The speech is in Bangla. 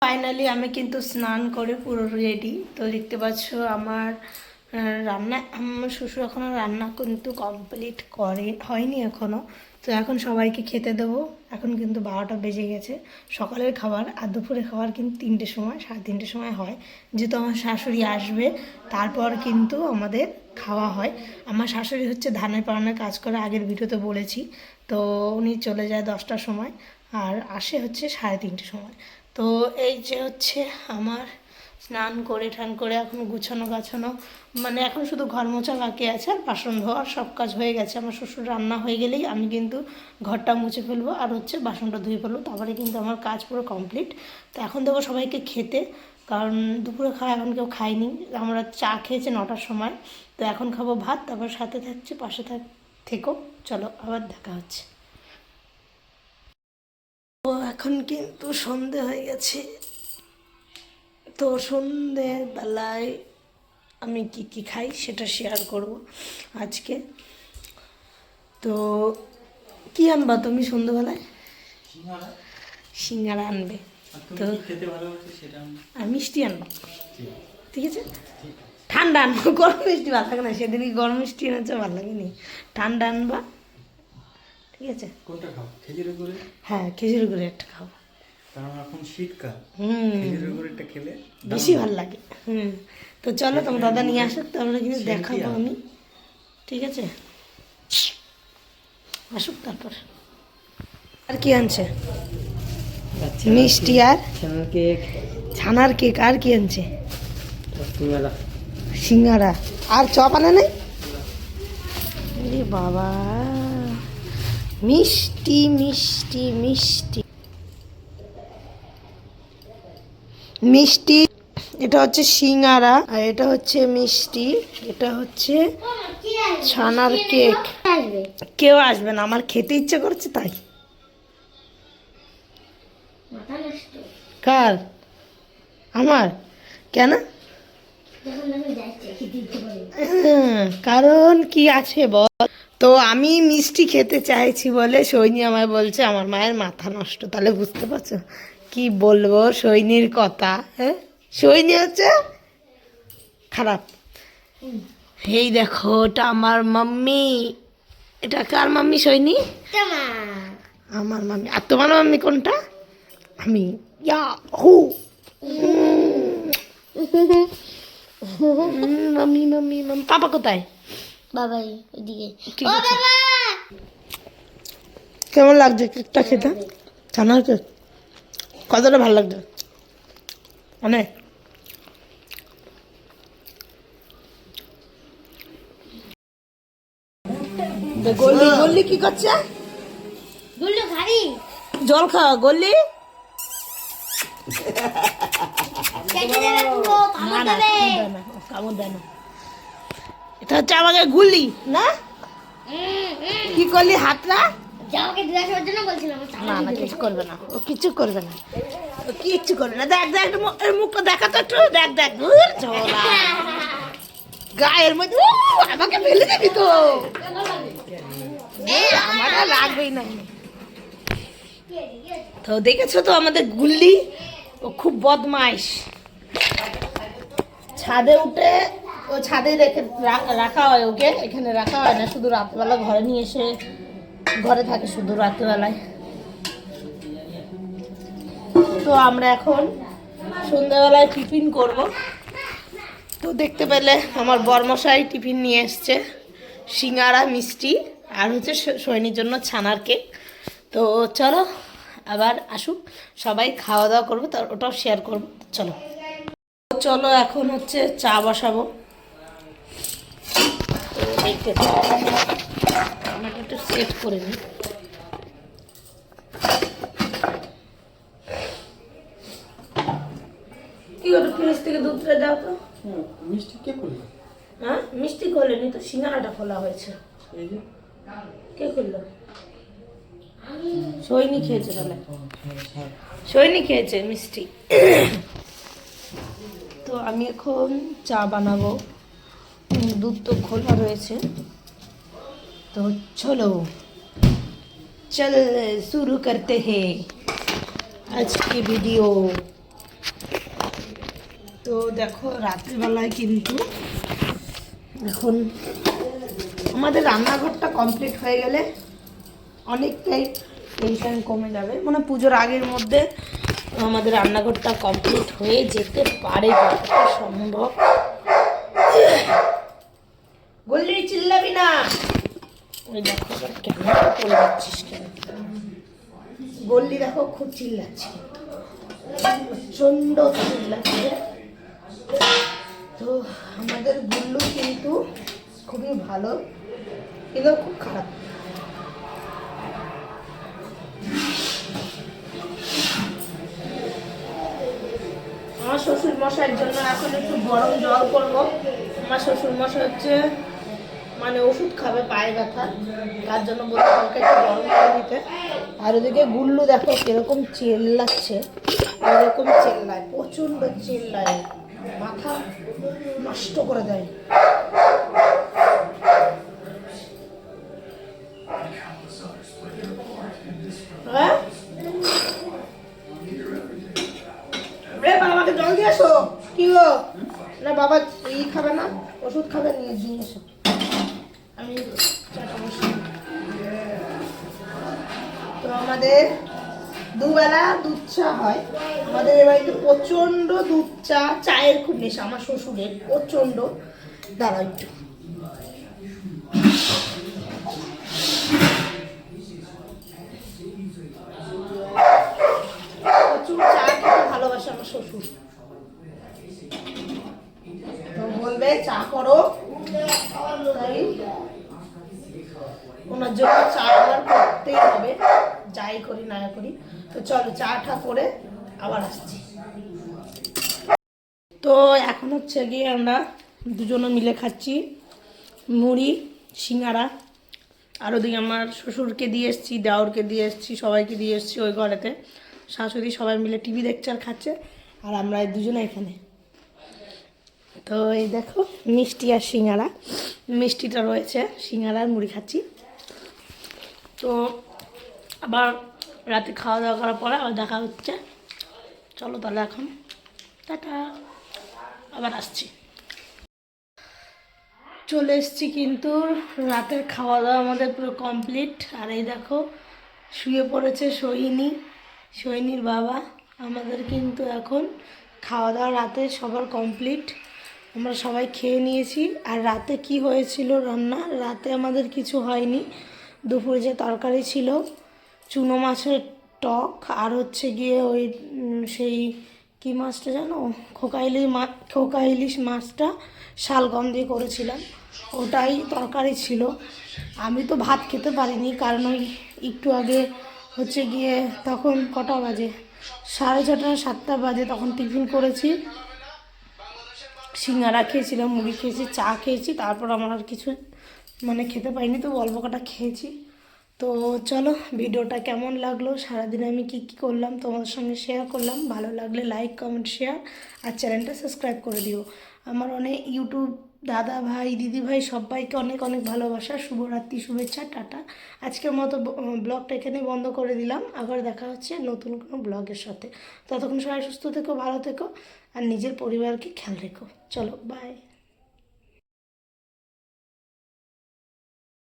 ফাইনালি আমি কিন্তু স্নান করে পুরো রেডি। তো দেখতে পাচ্ছ আমার রান্না, আমার শ্বশুর এখনও রান্না কিন্তু কমপ্লিট হয়নি এখনও। তো এখন সবাইকে খেতে দেবো। এখন কিন্তু 12টা বেজে গেছে। সকালের খাবার আর দুপুরের খাবার কিন্তু 3টের সময়, 3:30 সময় হয়। যেহেতু আমার শাশুড়ি আসবে তারপর কিন্তু আমাদের খাওয়া হয়। আমার শাশুড়ি হচ্ছে ধানের পাড়ানোর কাজ করে, আগের ভিডিওতে বলেছি। তো উনি চলে যায় 10টার সময় আর আসে হচ্ছে 3:30 সময়। তো এই যে হচ্ছে আমার স্নান করে ঠান করে এখন গুছানো গাছানো, মানে এখন শুধু ঘর মোছা বাকি আছে আর বাসন ধোয়ার সব কাজ হয়ে গেছে। আমার শ্বশুর রান্না হয়ে গেলেই আমি কিন্তু ঘরটা মুছে ফেলবো আর হচ্ছে বাসনটা ধুয়ে ফেলবো, তারপরে কিন্তু আমার কাজ পুরো কমপ্লিট। তো এখন দেবো সবাইকে খেতে, কারণ দুপুরে খাওয়া এখন কেউ খায়নি। আমরা চা খেয়েছি 9টার সময়। তো এখন খাবো ভাত, তারপর সাথে থাকছে, পাশে থেকো। চলো আবার দেখা হচ্ছে। তো এখন কিন্তু সন্ধে হয়ে গেছে। তো সন্ধেবেলায় আমি কি কি খাই সেটা শেয়ার করব আজকে। তো কি আনবা তুমি সন্ধেবেলায়? সিঙ্গারা আনবে? তো আর মিষ্টি আনবো, ঠিক আছে? ঠান্ডা আনবো, গরম মিষ্টি ভালো লাগে না। সেদিন গরম মিষ্টি এনেছে, ভালো লাগেনি। ঠান্ডা আনবা, ঠিক আছে? কোনটা খাও? খেজুরের গুড়? হ্যাঁ, খেজুরের গুড় একটা খাবো, কারণ এখন শীতকাল। খেজুরের গুড়টা খেলে বেশি ভালো লাগে। তো চলো তোমার দাদা নিয়ে আসুক, তো আমরা কিন্তু দেখাবো আমি, ঠিক আছে? আসুক তারপর। আর কি আনছে? মিষ্টি আর ছানার কেক। আর কি আনছে? সিঙ্গারা আর চপ আনে নাই? আরে বাবা, মিষ্টি মিষ্টি মিষ্টি মিষ্টি। এটা হচ্ছে সিঙ্গারা আর এটা হচ্ছে মিষ্টি, এটা হচ্ছে ছানার কেক। কেউ আসবে না, আমার খেতে ইচ্ছে করছে তাই। কার? আমার? কেন? কারণ কি আছে বল? তো আমি মিষ্টি খেতে চাইছি বলে সৈনী আমায় বলছে আমার মায়ের মাথা নষ্ট। তাহলে বুঝতে পারছো কি বলবো সৈনীর কথা। হ্যাঁ, সৈনী হচ্ছে খারাপ। এই দেখো, ওটা আমার মাম্মি। এটা কার মাম্মি সৈনী? আমার মাম্মি। আর তোমার মাম্মি কোনটা? আমি মাম্মি মাম্মি মাম্মি। পাপা কোথায়? বাবাই ওইদিকে। কেমন লাগছে কেকটা খেতে? ছানার কেক কতটা ভালো লাগছে অনেক। গল্লি গল্লি কি করছে? জল খাওয়া গল্লি। কামড় দেয় না। এটা হচ্ছে আমাকে গুল্লি না? কি করলি হাতটা? না না, কিছু করবে না, ও কিছু করবে না, ও কিচ্ছু করবে না। দেখ দেখ মুখটা দেখা তো একটু, দেখ দেখ। গায়ের মধ্যে আমাকে ফেলে দিবি তো? আমার আর লাগবেই না। তো দেখেছো তো আমাদের গুল্লি, ও খুব বদমাইশ। ছাদে উঠে, ও ছাদে রেখে রাখা হয় ওকে, এখানে রাখা হয় না। শুধু রাতবেলা ঘরে নিয়ে এসে ঘরে থাকে শুধু রাত্রেবেলায়। তো আমরা এখন সন্ধ্যাবেলায় টিফিন করব। তো দেখতে পেলে আমার বরমশাই টিফিন নিয়ে এসছে, সিঙ্গারা মিষ্টি আর হচ্ছে সৈনির জন্য ছানার কেক। তো চলো আবার আসুক, সবাই খাওয়া দাওয়া করবো, তার ওটাও শেয়ার করবো। চলো চলো এখন হচ্ছে চা বসাবো। আমাকে একটু সেট করে নিই। কি ওটা ফ্রিজ থেকে দুধটা দাও তো। মিষ্টি কে করলো? হ্যাঁ, মিষ্টি খোলেনি তো, সিঙ্গারাটা খোলা হয়েছে। কে করলো? সৈনী খেয়েছে তাহলে, সৈনী খেয়েছে মিষ্টি। তো আমি এখন চা বানাবো, দুধ তো খোলা রয়েছে। তো চলো চল শুরু করতে हैं आज की वीडियो। তো দেখো রাত্রিবেলায় কিন্তু এখন আমাদের রান্নাঘরটা কমপ্লিট হয়ে গেলে অনেকটাই টেনশন কমে যাবে, মানে পুজোর আগের মধ্যে আমাদের রান্নাঘরটা কমপ্লিট হয়ে যেতে পারে যতটা সম্ভব। গল্লি চিল্লাবি না, ওই দেখো কেন করে যাচ্ছিস কেন? গল্লি দেখো খুব চিল্লাচ্ছে, প্রচণ্ড চিল্লাচ্ছে। তো আমাদের গুল্লু কিন্তু খুবই ভালো, কিন্তু খুব খারাপ। আমার শ্বশুর মশাইয়ের জন্য এখন একটু গরম জল করবো। আমার শ্বশুর মশাই হচ্ছে মানে ওষুধ খাবে পায়ে ব্যথা, তার জন্য বলতে হালকা একটু গরম করে দিতে। আর ওদিকে গুল্লু দেখো কিরকম চেল্লাচ্ছে, এরকম চেল্লায়, প্রচণ্ড চেল্লায়, মাথা নষ্ট করে দেয়। হ্যাঁ বাবাকে জল দিয়ে আসো। কি গো, না বাবা খাবে না, ওষুধ খাবে, নিয়ে দিয়ে এসো। আমি তো আমাদের দুবেলা দুধ চা হয়। আমাদের এ বাড়িতে প্রচণ্ড দুধ চা, চায়ের খুব নেশা আমার শ্বশুরের, প্রচণ্ড। দাঁড়াও একটু, প্রচুর চা খেতে ভালোবাসে আমার শ্বশুর। তো বলবে চা করো, তাই ওনার জন্য চা আমার করতেই হবে, যাই করি না করি। তো চলো চা টা করে আবার আসছি। তো এখন হচ্ছে গিয়ে আমরা দুজনে মিলে খাচ্ছি মুড়ি সিঙ্গারা। আর ওদিকে আমার শ্বশুরকে দিয়ে এসেছি, দেওরকে দিয়ে এসেছি, সবাইকে দিয়ে এসেছি ওই ঘরেতে। শাশুড়ি সবাই মিলে টিভি দেখছে আর খাচ্ছে, আর আমরা এই দুজনে এখানে। তো এই দেখো মিষ্টি আর সিঙ্গারা, মিষ্টিটা রয়েছে, সিঙ্গারা আর মুড়ি খাচ্ছি। তো আবার রাতে খাওয়া দাওয়া করার পরে আবার দেখা হচ্ছে। চলো তাহলে এখন টাটা, আবার আসছি। চলে এসছি, কিন্তু রাতের খাওয়া দাওয়া আমাদের পুরো কমপ্লিট। আর এই দেখো শুয়ে পড়েছে সোহিনীর বাবা। আমাদের কিন্তু এখন খাওয়া দাওয়া রাতে সবার কমপ্লিট, আমরা সবাই খেয়ে নিয়েছি। আর রাতে কি হয়েছিল রান্না, রাতে আমাদের কিছু হয়নি। দুপুরে যে তরকারি ছিল, চুনো মাছের টক, আর হচ্ছে গিয়ে ওই সেই কী মাছটা জানো, খোকা ইলিশ মাছটা শালগম দিয়ে করেছিলাম, ওটাই তরকারি ছিল। আমি তো ভাত খেতে পারিনি, কারণ ওই একটু আগে হচ্ছে গিয়ে তখন কটা বাজে, 6:30 7টা বাজে, তখন টিফিন করেছি, সিঙ্গারা খেয়েছিলাম, মুড়ি খেয়েছি, চা খেয়েছি, তারপর আমার আর কিছু মানে খেতে পাইনি, তো অল্প কটা খেয়েছি। তো চলো ভিডিওটা কেমন লাগলো, সারাদিন আমি কি কি করলাম তোমাদের সঙ্গে শেয়ার করলাম। ভালো লাগলে লাইক কমেন্ট শেয়ার আর চ্যানেলটা সাবস্ক্রাইব করে দিও। আমার অনেক ইউটিউব দাদা ভাই দিদি ভাই সবাইকে অনেক অনেক ভালোবাসা, শুভরাত্রি, শুভেচ্ছা, টাটা। আজকের মতো ব্লগটা এখানে বন্ধ করে দিলাম, আবার দেখা হচ্ছে নতুন কোনো ব্লগের সাথে। ততক্ষণ সবাই সুস্থ থেকো, ভালো থেকো, আর নিজের পরিবারকে খেয়াল রেখো। চলো বাই।